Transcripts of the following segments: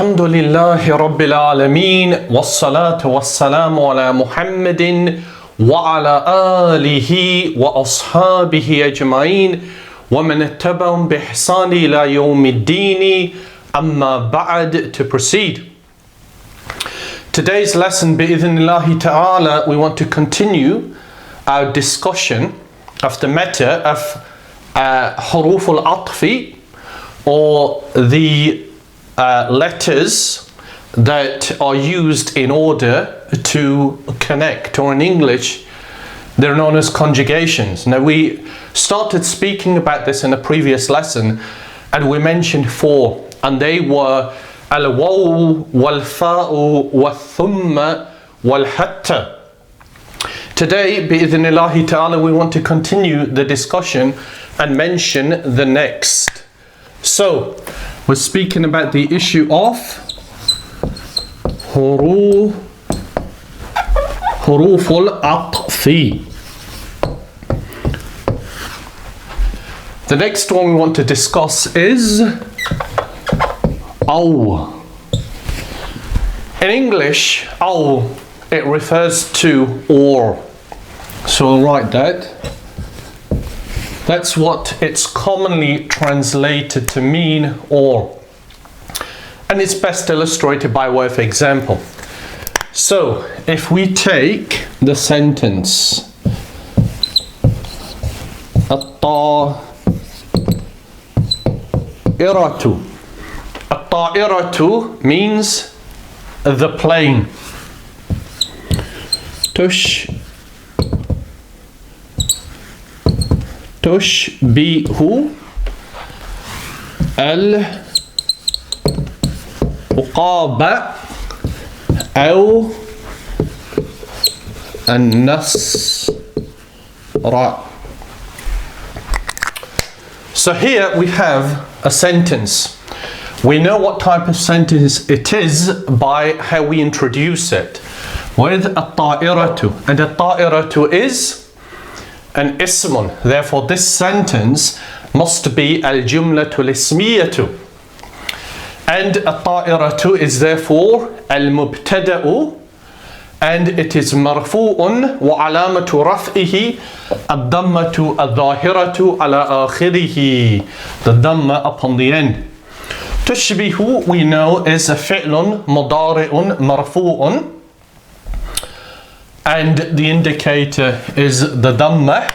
الحمد لله رب العالمين والصلاة والسلام على محمد وعلى آله وأصحابه أجمعين ومن اتبعهم بإحسان إلى يوم الدين أما بعد. To proceed. Today's lesson بإذن الله تعالى, we want to continue our discussion of the matter of حروف العطف, or the letters that are used in order to connect, or in English they're known as conjugations. Now, we started speaking about this in a previous lesson and we mentioned four, and they were al-waw wal-fa'u wal-thumma wal-hatta. Today, bi-idhnillahi ta'ala, we want to continue the discussion and mention the next. So, we're speaking about the issue of حروف العطف. The next one we want to discuss is أو. In English, أو, it refers to or. So I'll write that. That's what it's commonly translated to mean, or. And it's best illustrated by way of example. So, if we take the sentence الطائرة. الطائرة means the plane. تشبه العقاب أو النصر. So here we have a sentence. We know what type of sentence it is by how we introduce it with الطائرة, and الطائرة is an ismun. Therefore, this sentence must be al-jumlatul ismiyatu. And الطائرة is therefore al-mubtada'u, and it is marfu'un wa alamatu raf'ihi ad-dammatu al-zahiratu ala akhirihi, the dhamma upon the end. Tushbihu, we know, is a fi'lun mudari'un marfu'un, and the indicator is the dhamma,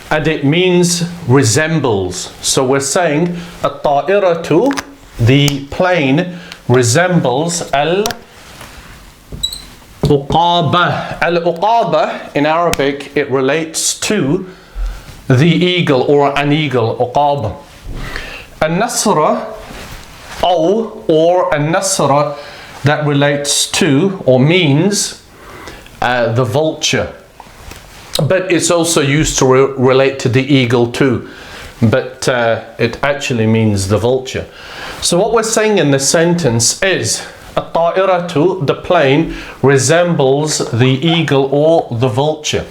and it means resembles. So we're saying at-ta'iratu, the plane, resembles al-uqaba. Al-uqaba in Arabic, it relates to the eagle, or an eagle, uqaba. An-nasra, or an-nasra, that relates to or means the vulture, but it's also used to relate to the eagle too, but it actually means the vulture. So what we're saying in this sentence is at-ta'iratu, the plane, resembles the eagle or the vulture.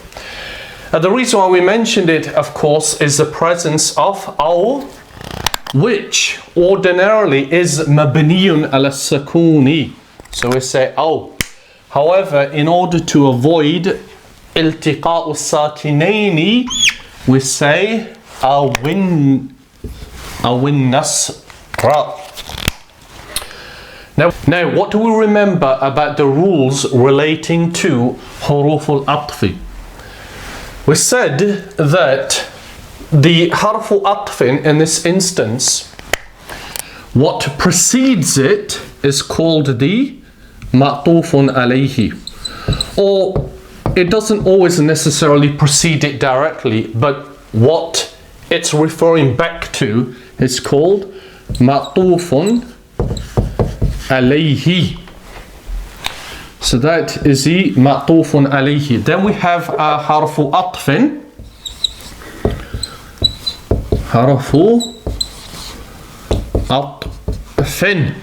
The reason why we mentioned it, of course, is the presence of aw, which ordinarily is mabniyun ala sakuni. So we say aw. However, in order to avoid iltiqa'u sakinaini, we say awin nasra. Now, what do we remember about the rules relating to حروف العطف? We said that the حرف عطف in this instance, what precedes it is called the معطوف عليه, or it doesn't always necessarily precede it directly, but what it's referring back to is called معطوف عليه. So that is the معطوف عليه. Then we have حرف عطف. حرف عطف.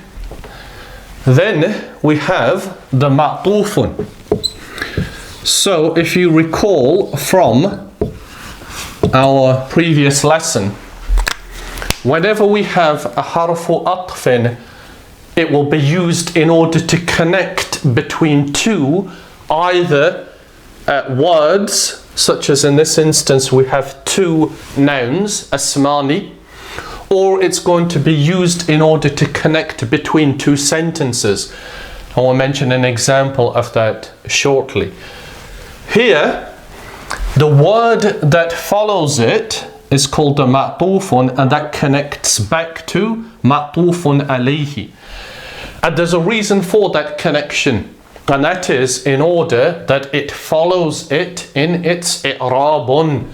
Then we have the ma'tufun. So if you recall from our previous lesson, whenever we have a harfu atfin it will be used in order to connect between two either words, such as in this instance we have two nouns, asmani, or it's going to be used in order to connect between two sentences. I will mention an example of that shortly. Here, the word that follows it is called the ma'tufun, and that connects back to ma'tufun alayhi. And there's a reason for that connection, and that is in order that it follows it in its i'rabun,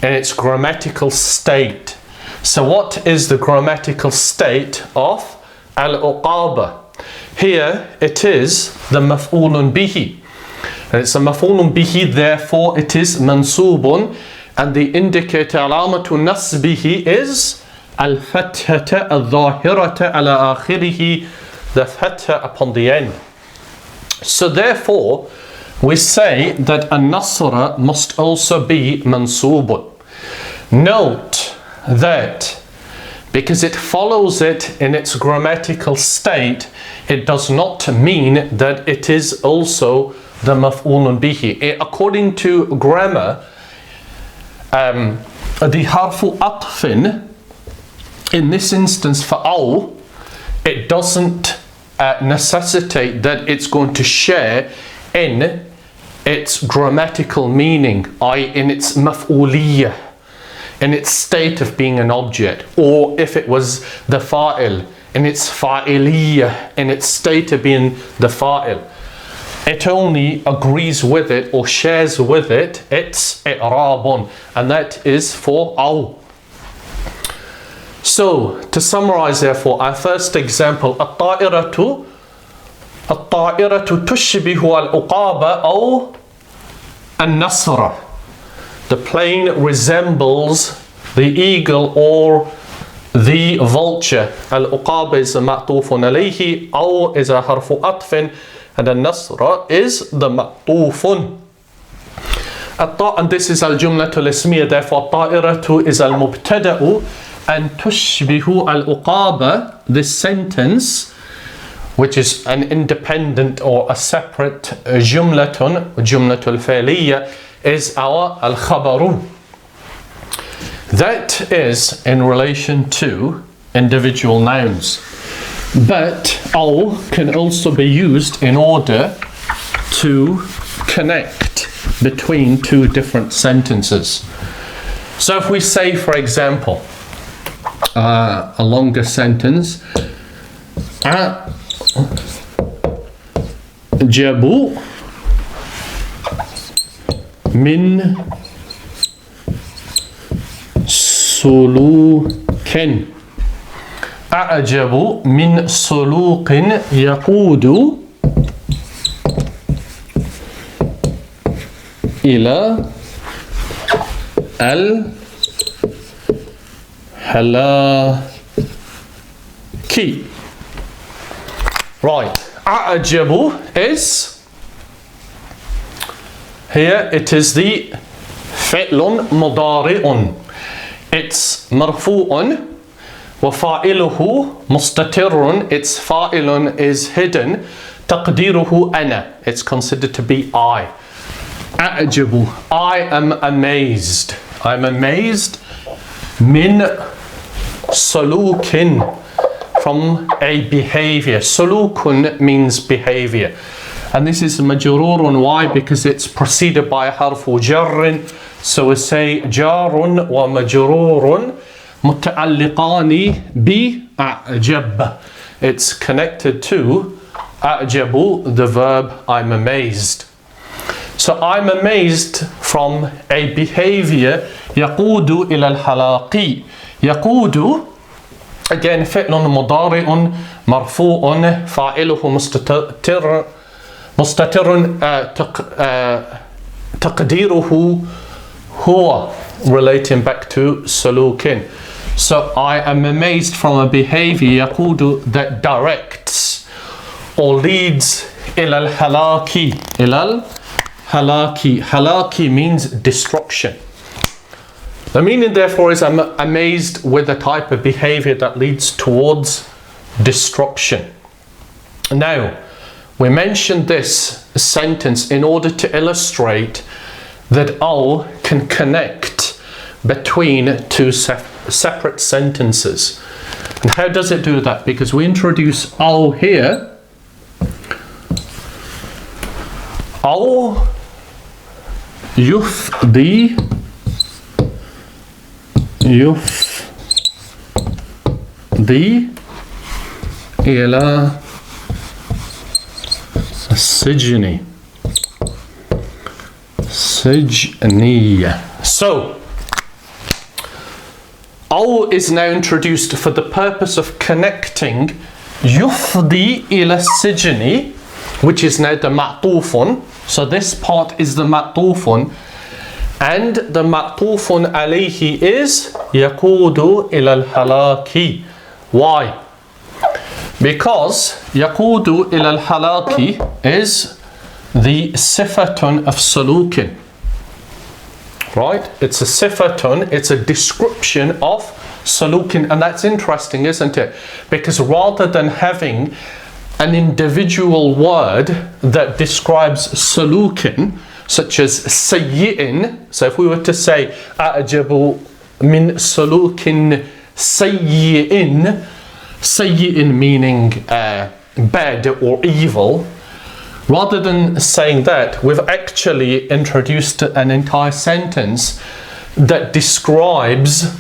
in its grammatical state. So what is the grammatical state of al-uqaba? Here it is the maf'ulun bihi. And it's a maf'ulun bihi, therefore it is mansubun, and the indicator alamatu nasbihi is al-fathata al-zahirata ala akhirihi, the fatha upon the end. So therefore we say that an-nasra must also be mansubun. Note that because it follows it in its grammatical state, it does not mean that it is also the maf'ulun bihi. According to grammar, the harfu atfin, in this instance for al, it doesn't necessitate that it's going to share in its grammatical meaning, i.e. in its maf'uliyah, in its state of being an object, or if it was the fa'il, in its fa'iliyah, in its state of being the fa'il. It only agrees with it or shares with it its i'rabun, and that is for al. So to summarize therefore, our first example, at-ta'iratu tushbihu al-uqaba aw an-nasra. The plane resembles the eagle or the vulture. Al-uqaba is a ma'tufun alayhi, aw is a harfu atfin, and al-nasra is the ma'tufun. And this is al-jumlatul ismiyya, therefore ta'iratu is al-mubtada'u, and tushbihu al-uqaba, this sentence, which is an independent or a separate jumlatul fa'liyya, is our al-khabaru. That is in relation to individual nouns. But al can also be used in order to connect between two different sentences. So if we say, for example, a longer sentence, jabu min sulukin. أعجب من سلوك يقود إلى الهلاك. Right, أعجب is, here it is the فعل مضارع. It's مرفوع وفاعله مستتر, its فاعل is hidden, تقديره أنا, it's considered to be I. أعجب, I am amazed. I'm amazed من سلوك, from a behavior. سلوك means behavior. And this is majrurun. Why? Because it's preceded by a harfu jarrin. So we say jarun wa majrurun متعلقان بأعجب. It's connected to أعجب, the verb I'm amazed. So I'm amazed from a behavior يقود إلى الحلاق. يقود, again فعل مضارع مرفوع فاعله مستتر تقديره هو, relating back to سلوك. So I am amazed from a behavior يقود, that directs or leads إلى الهلاك. إلى الهلاك. Halaki means destruction. The meaning therefore is I'm amazed with a type of behavior that leads towards destruction. Now, we mentioned this sentence in order to illustrate that al can connect between two separate sentences. And how does it do that? Because we introduce al here. Al yufdi ila السجن سجنية. So al is now introduced for the purpose of connecting يفضي إلى السجن, which is now the ma'tufun. So this part is the ma'tufun, and the ma'tufun alayhi is يقود إلى الهلاك. Why? Because يقود إلى الهلاك is the sifatun of sulukin. Right? It's a sifatun, it's a description of sulukin, and that's interesting, isn't it? Because rather than having an individual word that describes sulukin, such as sayyi'in, so if we were to say a'jabu min sulukin sayyi'in, sayyi'in meaning bad or evil, rather than saying that, we've actually introduced an entire sentence that describes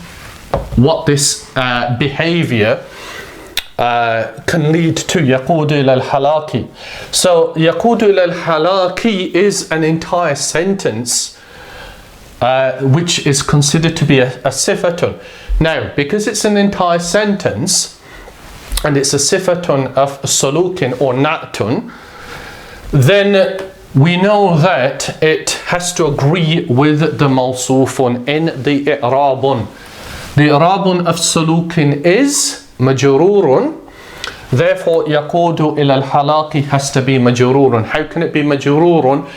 what this behavior can lead to. يقود إلى الهلاك. So يقود إلى الهلاك is an entire sentence which is considered to be a sifatun. Now, because it's an entire sentence and it's a sifatun of sulukin or na'tun, then we know that it has to agree with the mawsufun in the i'rabun. The i'rabun of sulukin is majrurun, therefore yaqudu ila al-halaqi has to be majrurun. How can it be majrurun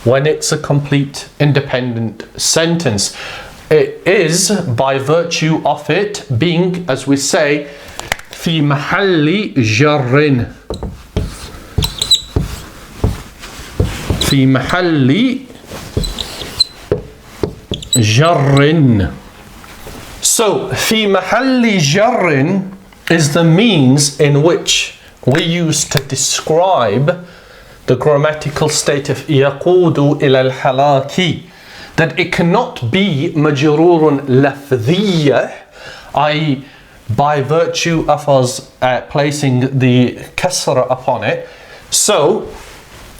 when it's a complete independent sentence? It is by virtue of it being, as we say, fi mahalli jarrin. في محل جر. So في محل جر is the means in which we use to describe the grammatical state of يقود إلى الهلاك, that it cannot be مجرور لفظية, i.e. by virtue of us placing the kasra upon it. So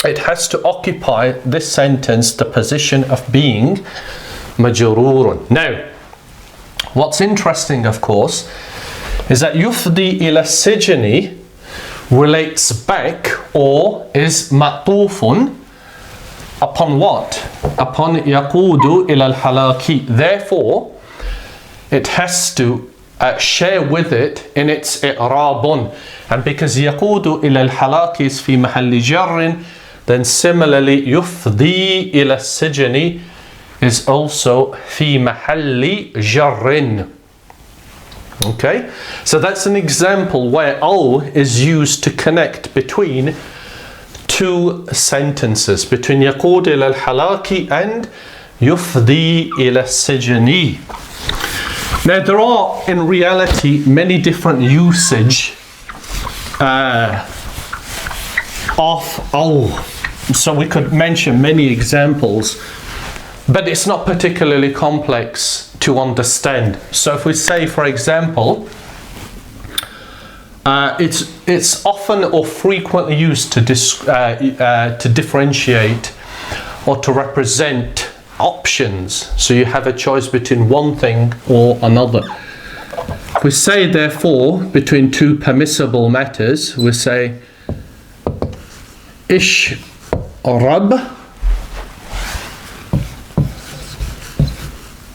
it has to occupy this sentence the position of being majrurun. Now, what's interesting, of course, is that yufdi ila sijni relates back or is ma'tufun upon what? Upon yaqudu ila al-halaki. Therefore, it has to share with it in its i'rabun. And because yaqudu ila al-halaki is fi mahalli jarrin, then similarly yufdi ila sijni is also fi mahalli jarrin. Okay, so that's an example where al is used to connect between two sentences, between yaqud ila al-halaki and yufdi ila sijni. Now there are in reality many different usage of al. So we could mention many examples, but it's not particularly complex to understand. So if we say, for example, it's often or frequently used to differentiate or to represent options. So you have a choice between one thing or another. We say, therefore, between two permissible matters, we say ish رب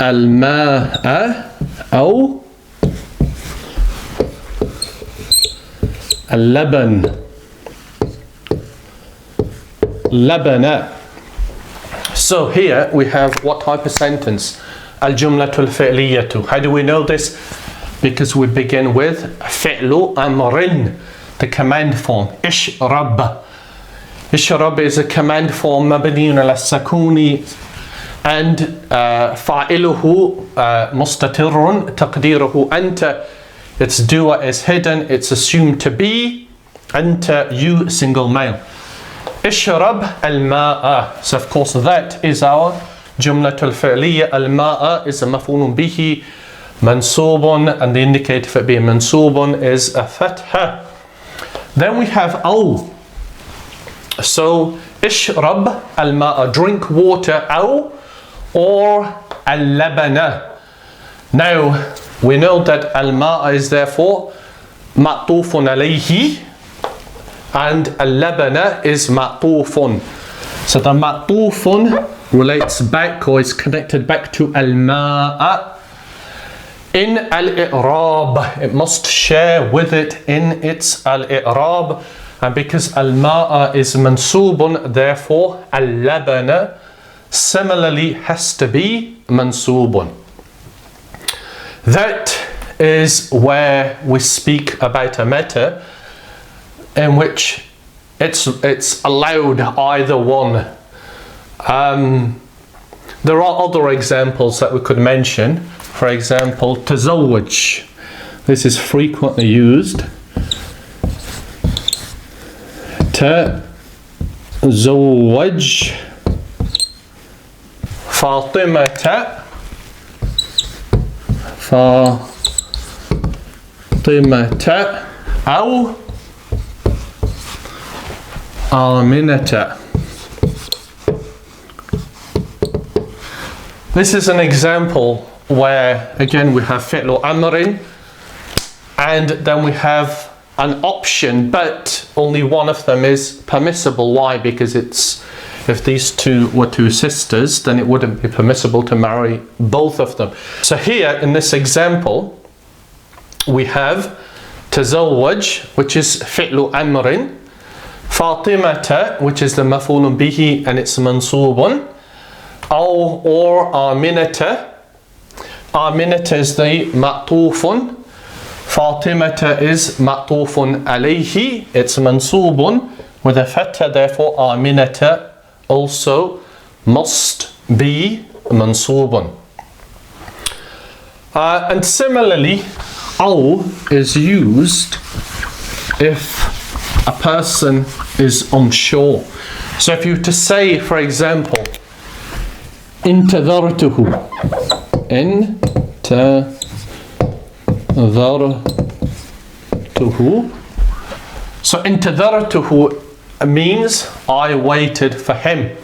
الماء أو اللبن لبن. So here we have what type of sentence? الجملة الفعلية. How do we know this? Because we begin with فعل أمر. the command form. اشرب. اشرب is a command form مبني على السكون and فاعله مستتر تقديره أنت. Its doer is hidden, it's assumed to be أنت, you, single male. اشرب الماء. So of course that is our جملة الفعلية. الماء is a مفعول به منصوب, and the indicator for it being منصوب is a فتحة. Then we have أو. So اشرب الماء, drink water, أو, or اللبن. Now we know that الماء is therefore معطوف عليه and اللبن is معطوف. So the معطوف relates back or is connected back to الماء. In al-i'rab, it must share with it in its al-i'rab, and because al-ma'a is mansubun, therefore al-labana similarly has to be mansubun. That is where we speak about a matter in which it's allowed either one. There are other examples that we could mention. For example, تزوج. This is frequently used. تزوج فاطمة. فاطمة أو آمنة. This is an example where again we have fi'l amrin and then we have an option, but only one of them is permissible. Why? Because it's, if these two were two sisters, then it wouldn't be permissible to marry both of them. So here in this example we have tazawwaj, which is fi'l amrin, Fatimata, which is the maf'ulun bihi and it's mansubun, or Aminata. Aminata is the ma'tufun. Fatimata is ma'tufun alayhi. It's mansubun with a fatha, therefore Aminata also must be mansubun. And similarly, aw is used if a person is unsure. So if you were to say, for example, انتظرته. So انتظرته means I waited for him.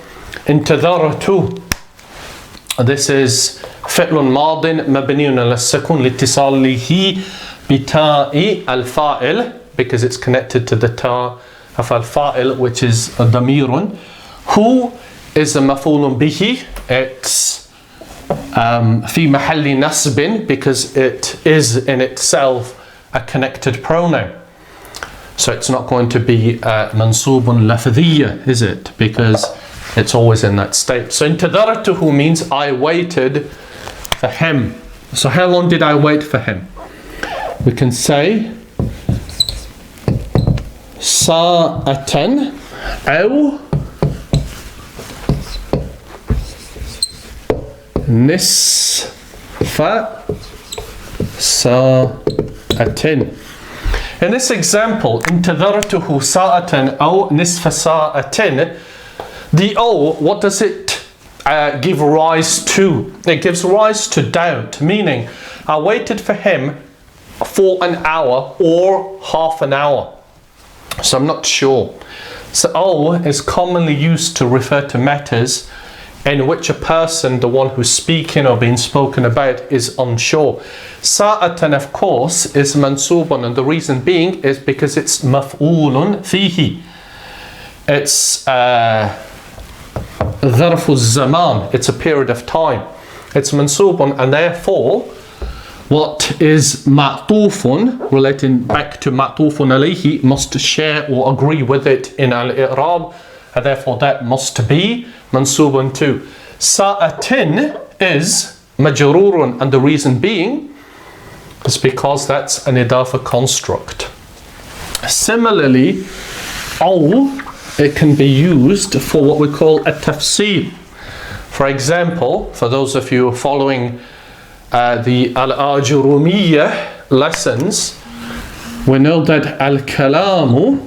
انتظرته. This is فعل ماض مبني على السكون لاتصاله بتاء الفاعل, because it's connected to the ta of al-fa'il, which is damirun. Who is a maf'ulun bihi. It's fi mahalli nasbin, because it is in itself a connected pronoun. So it's not going to be mansubun lafadhiyya, is it? Because it's always in that state. So intadaratuhu means I waited for him. So how long did I wait for him? We can say sa'atan aw nisfa sa'atin. In this example, intadartuhu sa'atan aw nisfa sa'atin, the O, what does it give rise to? It gives rise to doubt, meaning I waited for him for an hour or half an hour. So I'm not sure. So O is commonly used to refer to matters in which a person, the one who's speaking or being spoken about, is unsure. Sa'atan, of course, is mansubun, and the reason being is because it's maf'ulun fihi. It's dharfu zaman, it's a period of time. It's mansubun, and therefore what is ma'tufun, relating back to ma'tufun alayhi, must share or agree with it in al-i'rab, and therefore that must be mansubun too. Sa'atin is majrurun, and the reason being is because that's an idafa construct. Similarly, أو, it can be used for what we call a tafsir. For example, for those of you following the al-ajurumiyya lessons, we know that al-kalamu,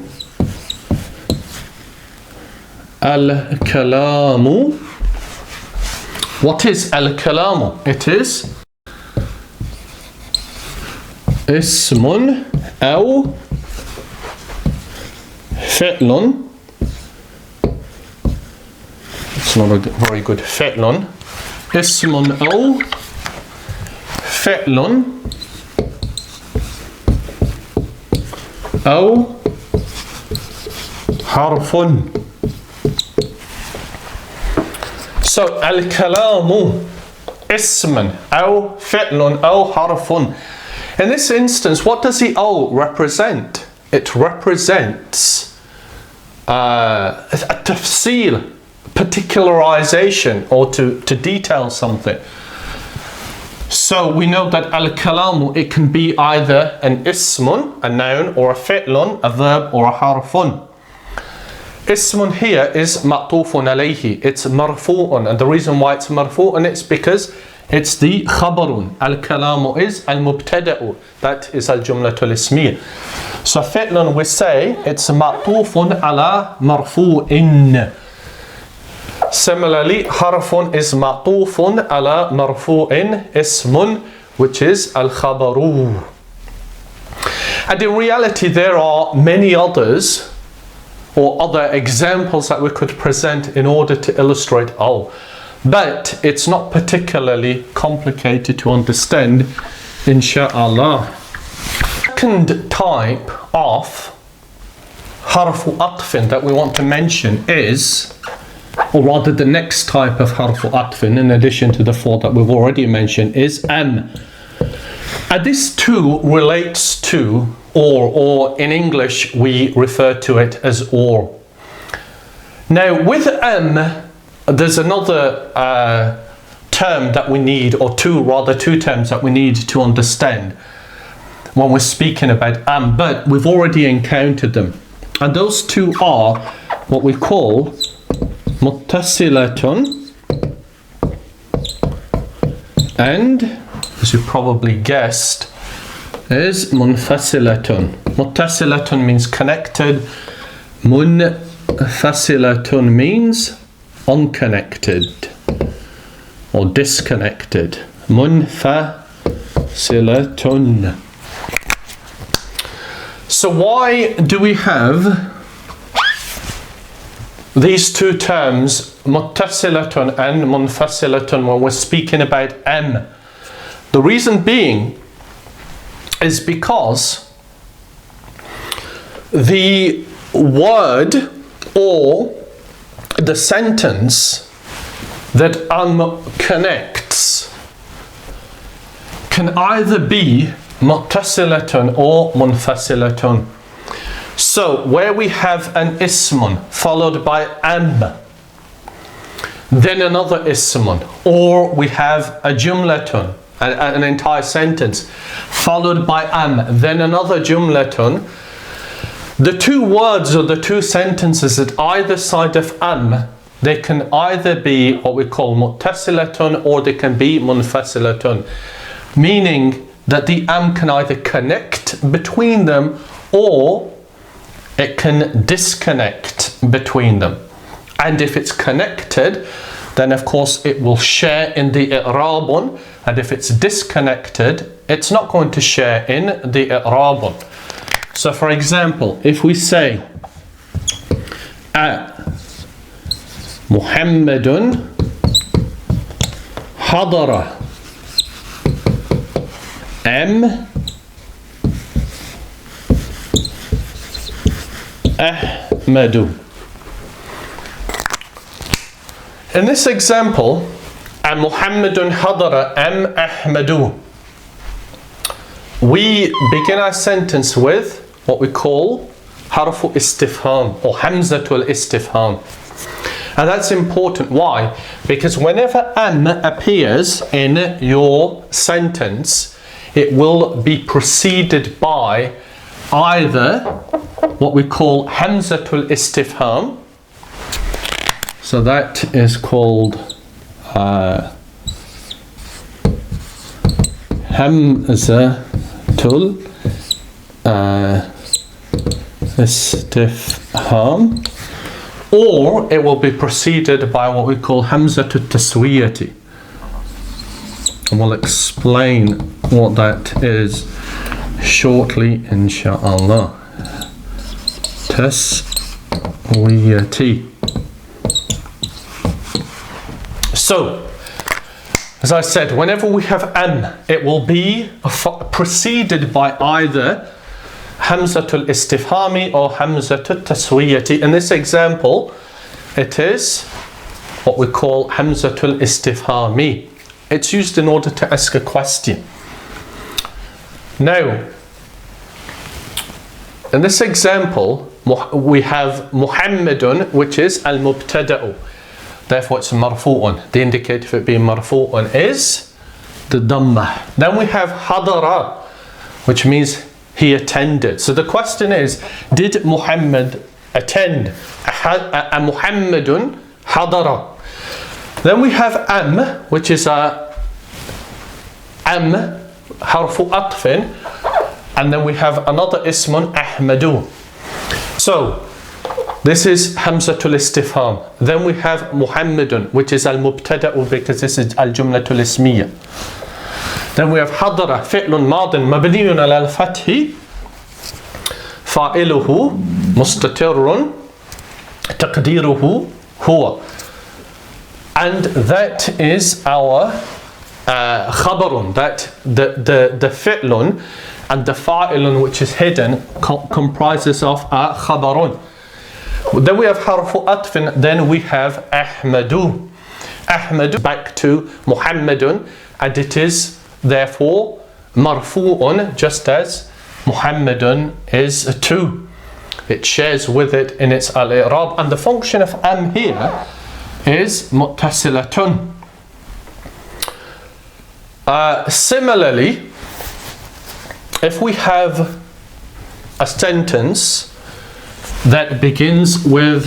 what is al-kalamu? It is اسم أو فعل. It's not a very good فعل. اسم أو فعل أو حرف. So الكلام اسم أو فعل أو حرف. In this instance, what does the O represent? It represents a tafsil, particularization, or to detail something. So we know that al-kalamu, it can be either an ismun, a noun, or a fi'lun, a verb, or a harfun. Ismun here is ma'tufun alayhi, it's marfu'un, and the reason why it's marfu'un is because it's the khabarun. Al-kalamu is al-mubtada'u, that is al-jumlatul ismiyya. So fi'lun, we say it's ma'tufun ala marfu'in. Similarly, harfun is ma'tufun ala marfu'in ismun, which is al-khabaru. And in reality, there are many others or other examples that we could present in order to illustrate al. But it's not particularly complicated to understand, insha'Allah. Second type of harfu atfin that we want to mention is, or rather the next type of harfu atfin, in addition to the four that we've already mentioned, is am. And this too relates to or in English we refer to it as or. Now with am, there's another term that we need, or two terms that we need to understand when we're speaking about am, but we've already encountered them. And those two are what we call muttasilatun and, as you probably guessed, is munfasilatun. Muttasilatun means connected, munfasilatun means unconnected or disconnected. Munfasilatun. So why do we have these two terms, muttasilatun and munfasilatun, when we're speaking about am? The reason being is because the word or the sentence that connects can either be muttasilatun or munfasilatun. So where we have an ismun followed by am, then another ismun, or we have a jumlatun, an entire sentence followed by am, then another jumlatun, the two words or the two sentences at either side of am, they can either be what we call muttasilatun or they can be munfasilatun, meaning that the am can either connect between them or it can disconnect between them. And if it's connected, then of course it will share in the i'rabun, and if it's disconnected, it's not going to share in the i'rabun. So for example, if we say Muhammadun hadara am Ahmadu. In this example, Muhammadun hadara am Ahmadu, we begin our sentence with what we call harfu istifham or hamzatul istifham. And that's important. Why? Because whenever am appears in your sentence, it will be preceded by either what we call Hamzatul Istifham. So that is called Hamzatul Istifham, or it will be preceded by what we call Hamzatul Taswiyati. And we'll explain what that is shortly, insha'Allah. Taswiyati. So, as I said, whenever we have it will be preceded by either Hamzatul Istifhami or Hamzatul Taswiyati. In this example, it is what we call Hamzatul Istifhami. It's used in order to ask a question. Now, in this example, we have Muhammadun, which is al-mubtada'u. Therefore, it's marfu'un. The indicator for it being marfu'un is the dhammah. Then we have hadara, which means he attended. So the question is, did Muhammad attend? A Muhammadun hadara. Then we have which is a harfu atfin, and then we have another ismun ahmadu. So this is Hamzatul Istifham. Then we have Muhammadun, which is al-mubtada'u, because this is al-jumlatul ismiyya. Then we have hadara, fi'lun madin mabniyun ala al-fathi, fa'iluhu mustatirrun, taqdiruhu huwa. And that is our khabarun, that the fi'lun and the fa'ilun, which is hidden, comprises of a khabarun. Then we have harfu atfin, then we have ahmadu. Ahmadu back to Muhammadun, and it is therefore marfu'un, just as Muhammadun is too. It shares with it in its al-i'rab, and the function of here is muttasilatun. Similarly, if we have a sentence that begins with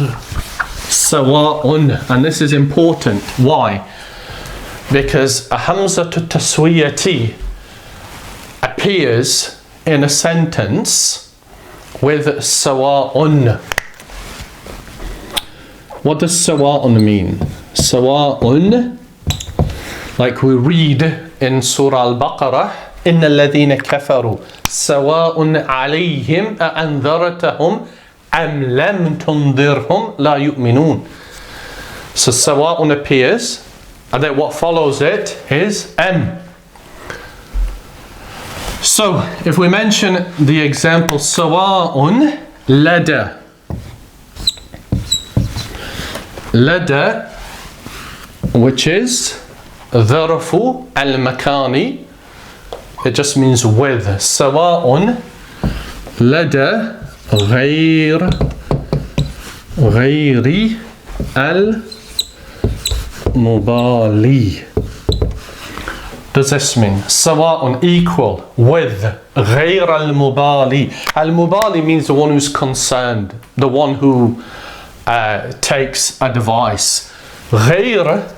sawa'un, and this is important. Why? Because a hamzatu taswiyati appears in a sentence with sawa'un. What does sawa'un mean? Sawa'un, like we read in Surah Al-Baqarah, إِنَّ الَّذِينَ كَفَرُوا سَوَاءٌ عَلَيْهِمْ أَأَنذَرْتَهُمْ أَمْ لَمْ تُنذِرْهُمْ لَا يُؤْمِنُونَ. So sawa'un appears, and then what follows it is So if we mention the example sawa'un lada. Lada, which is dharfu al-makani, it just means with. Sawa'un lada غيري المبالي. Does this mean sawa'un equal with غير المبالي? Al-mubali means the one who's concerned, the one who takes advice. غير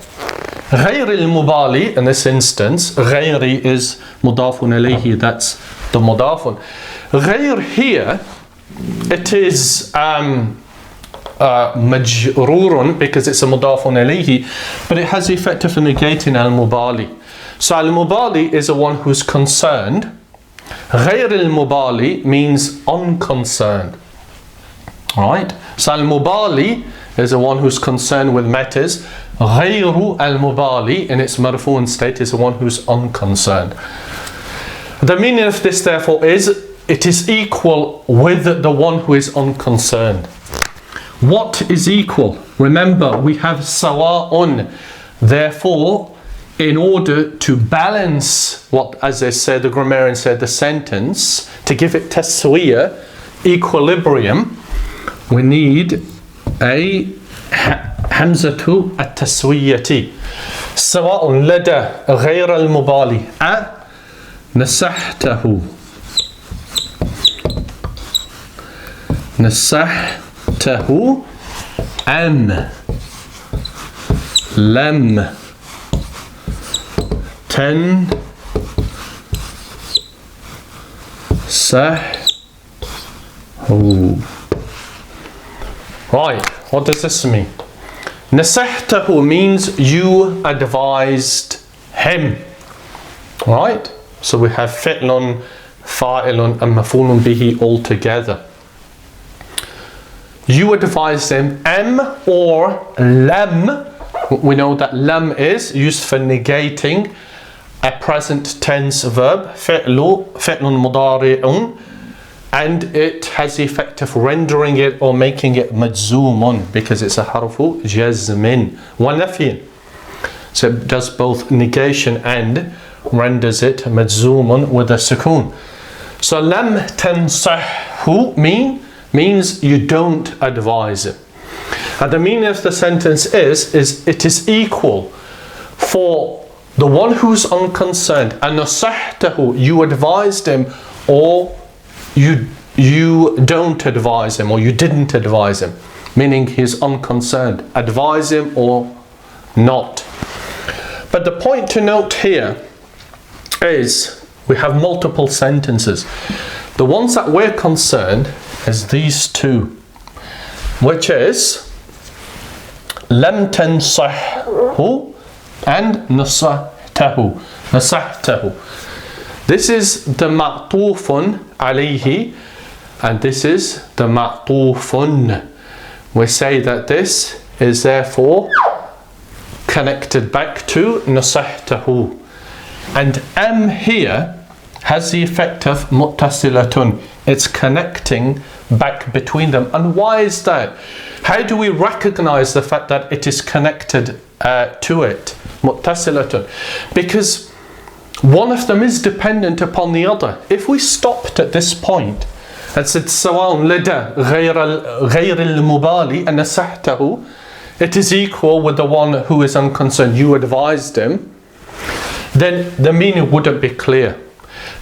المبالي, in this instance, غيري is mudafun ilayhi, that's the mudafun. غير here, it is majrurun because it's a mudafun ilayhi, but it has the effect of negating al-mubali. So al-mubali is the one who's concerned. غير المبالي means unconcerned. Right? So al-mubali is the one who's concerned with matters. غير al-mubali in its marfu'un state is the one who's unconcerned. The meaning of this therefore is it is equal with the one who is unconcerned. What is equal? Remember, we have sawa'un. Therefore, in order to balance what, as they said, the grammarian said, the sentence, to give it taswiyah, equilibrium, we need a hamzatu at-taswiyati. Sawa'un lada ghayr al-mubali a nasahtahu نصحته أم لم تنصحه. Right, what does this mean? نصحته means you advised him. Right? So we have فعل, فاعل and مفعول به all together. You advised him. Am or lam. We know that lam is used for negating a present tense verb. فعل مضارع. And it has the effect of rendering it or making it مجزوم because it's a حرف جزم ونفي. So it does both negation and renders it مجزوم with a سكون. So لم تنصحه means you don't advise it. And the meaning of the sentence is it is equal for the one who's unconcerned and نصحته, you advised him, or you don't advise him, or you didn't advise him, meaning he's unconcerned. Advise him or not. But the point to note here is we have multiple sentences. The ones that we're concerned is these two, which is لم تنصحه and نصحته. This is the معطوف عليه and this is the معطوف. We say that this is therefore connected back to نصحته. And am here has the effect of متصلة. It's connecting back between them. And why is that? How do we recognize the fact that it is connected to it? متصلة. Because one of them is dependent upon the other. If we stopped at this point and said سواء لدى غير المبالي أن نصحته, it is equal with the one who is unconcerned, you advised him, then the meaning wouldn't be clear.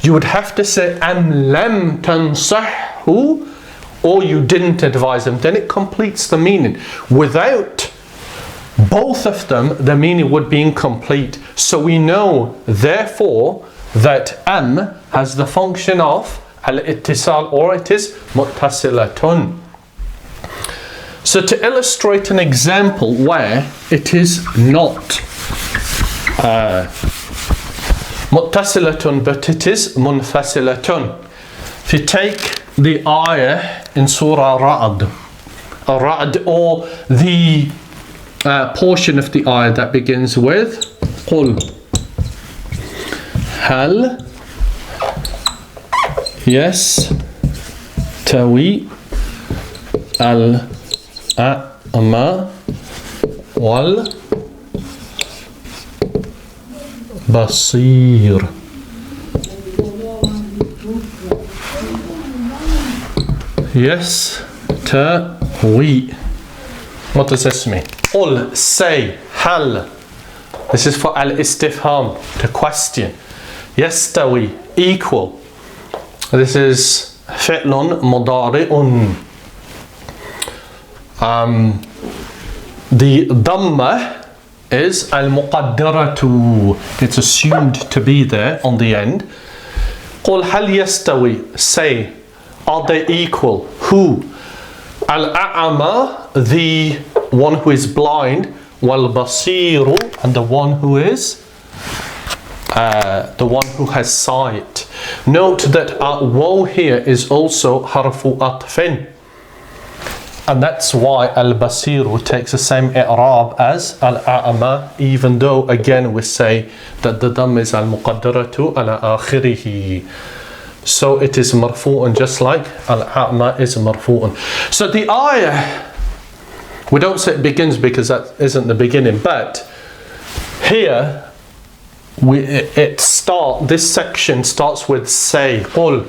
You would have to say أم لم تنصحه, or you didn't advise him. Then it completes the meaning. Without both of them, the meaning would be incomplete. So we know, therefore, that am has the function of al-ittisal, or it is muttasilatun. So to illustrate an example where it is not muttasilatun, but it is munfasilatun. If you take the ayah in Surah Ra'd, or the portion of the ayah that begins with قُلْ هَلْ يَسْتَوِي الْأَعْمَى وَالْبَصِيرُ. يَسْتَوِي. What does this mean? قُل, say, hal. This is for al-istifham, to question. يستوي, equal. This is فعل مضارع. The dhamma is al-muqaddaratu. It's assumed to be there on the end. قُل هل يستوي, say, are they equal? Who? Al-a'ama, the one who is blind, wal-basiru, and the one who is the one who has sight. Note that waw here is also harfu atfin, and that's why al-basiru takes the same i'rab as al-a'ama, even though again we say that the dhamm is al-muqaddaratu ala akhirihi. So it is marfu'un, just like al-a'ma is marfu'un. So the ayah, we don't say it begins because that isn't the beginning, but here this section starts with say, قُل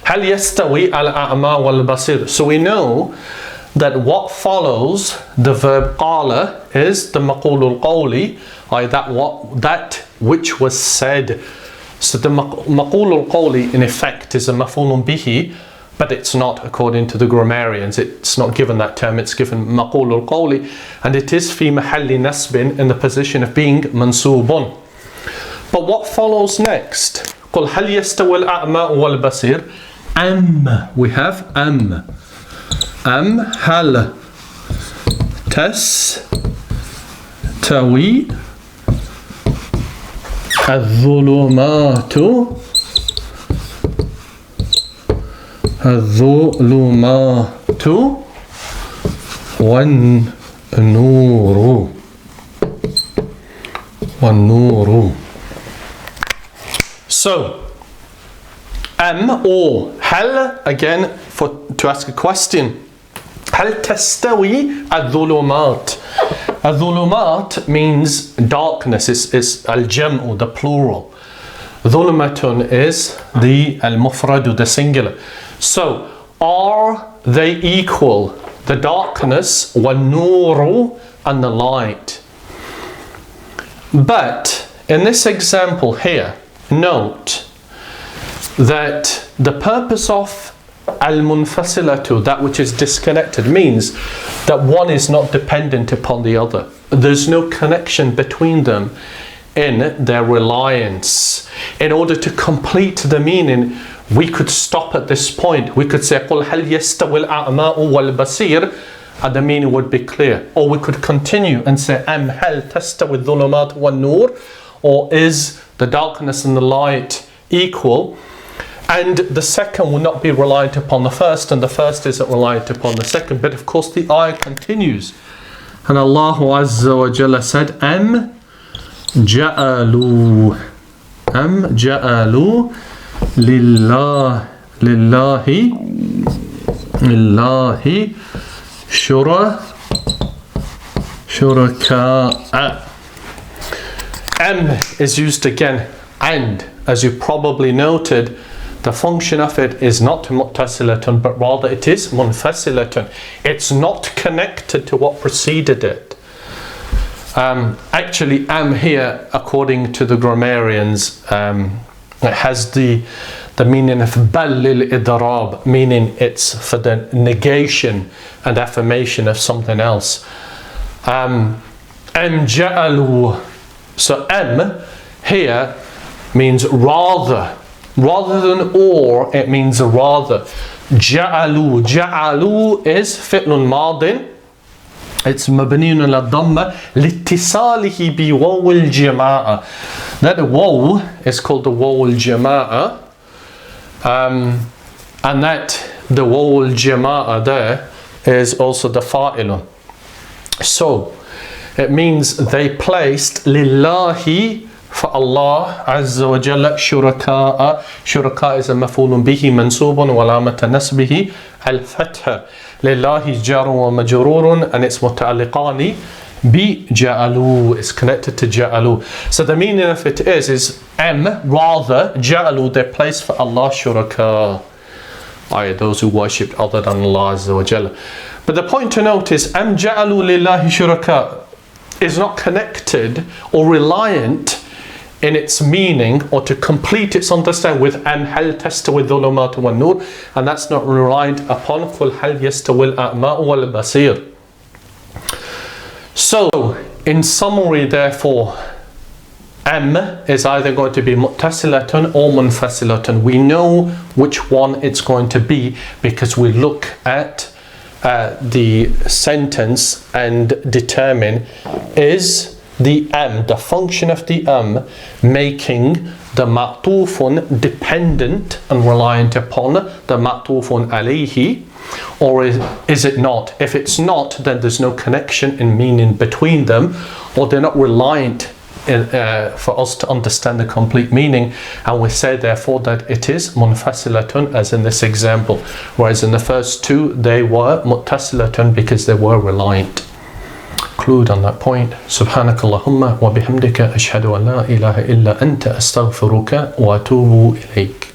هل يستوي الأعمى والبصير. So we know that what follows the verb قال is the مقول القولي, that which was said. So the مقول القولي in effect is a مفعول به but it's not according to the grammarians. It's not given that term, it's given مقول القول, and it is في محل نسب, in the position of being منصوب. But what follows next? قل هل يستوي الأعمى والبصير? We have هل تستوي الظلمات والنور. So, or هل, again, to ask a question. هل تستوي الظلمات? الظلمات means darkness, is al-jam'u, the plural. ظلمة is the al-mufradu, the singular. So, are they equal? The darkness, وَالنُّورُ, and the light. But, in this example here, note that the purpose of al-munfasilatu, that which is disconnected, means that one is not dependent upon the other. There's no connection between them in their reliance. In order to complete the meaning, we could stop at this point. We could say قُلْ هَلْ يَسْتَوِي الْأَعْمَاءُ وَالْبَصِيرُ, and the meaning would be clear. Or we could continue and say هَلْ تَسْتَوِي الظُّلُمَاتُ وَالنُّورُ, or is the darkness and the light equal? And the second will not be reliant upon the first, and the first isn't reliant upon the second. But of course the ayah continues. And Allah Azza wa Jalla said, جَعَلُوا لِلَّهِ شُرَكَاءَ. Is used again, and as you probably noted, the function of it is not muttasilatun, but rather it is munfasilatun. It's not connected to what preceded it. Actually, here, according to the grammarians, it has the meaning of bal lil idrab, meaning it's for the negation and affirmation of something else. Ja'alu. So here means rather than or, it means rather. Ja'alu is fi'lun madin. It's mabniun ala dhamma litisalihi bi waw al jama'a. That waw is called the waw al jama'a, and that the waw al jama'a there is also the fa'ilun. So it means they placed lillahi, for Allah Azza wa Jalla, shuraka'a. Shuraka is a maf'ulun bihi mansubun wa alamata nasbihi al-fatha. Lillahi jarun wa majrurun, and it's muta'alliqani bi ja'alu, is connected to ja'alu. So the meaning of it is rather, ja'alu, they placed for Allah shuraka, i.e. those who worshipped other than Allah Azza wa Jalla. But the point to note is ja'alu lillahi shuraka is not connected or reliant in its meaning, or to complete its understanding, with hal tastawi dhulumatu wan nur, and that's not reliant upon qul hal yastawi al-a'ma wal basir. So in summary, therefore, is either going to be muttasilatun or munfasilatun. We know which one it's going to be because we look at the sentence and determine, is the function of the making the ma'tufun dependent and reliant upon the ma'tufun alayhi, or is it not? If it's not, then there's no connection in meaning between them, or they're not reliant for us to understand the complete meaning, and we say therefore that it is munfasilatun, as in this example, whereas in the first two they were muttasilatun because they were reliant. Conclude on that point. Subhanakallahumma wa bihamdika ashhadu an la ilaha illa anta astaghfiruka wa atubu ilayk.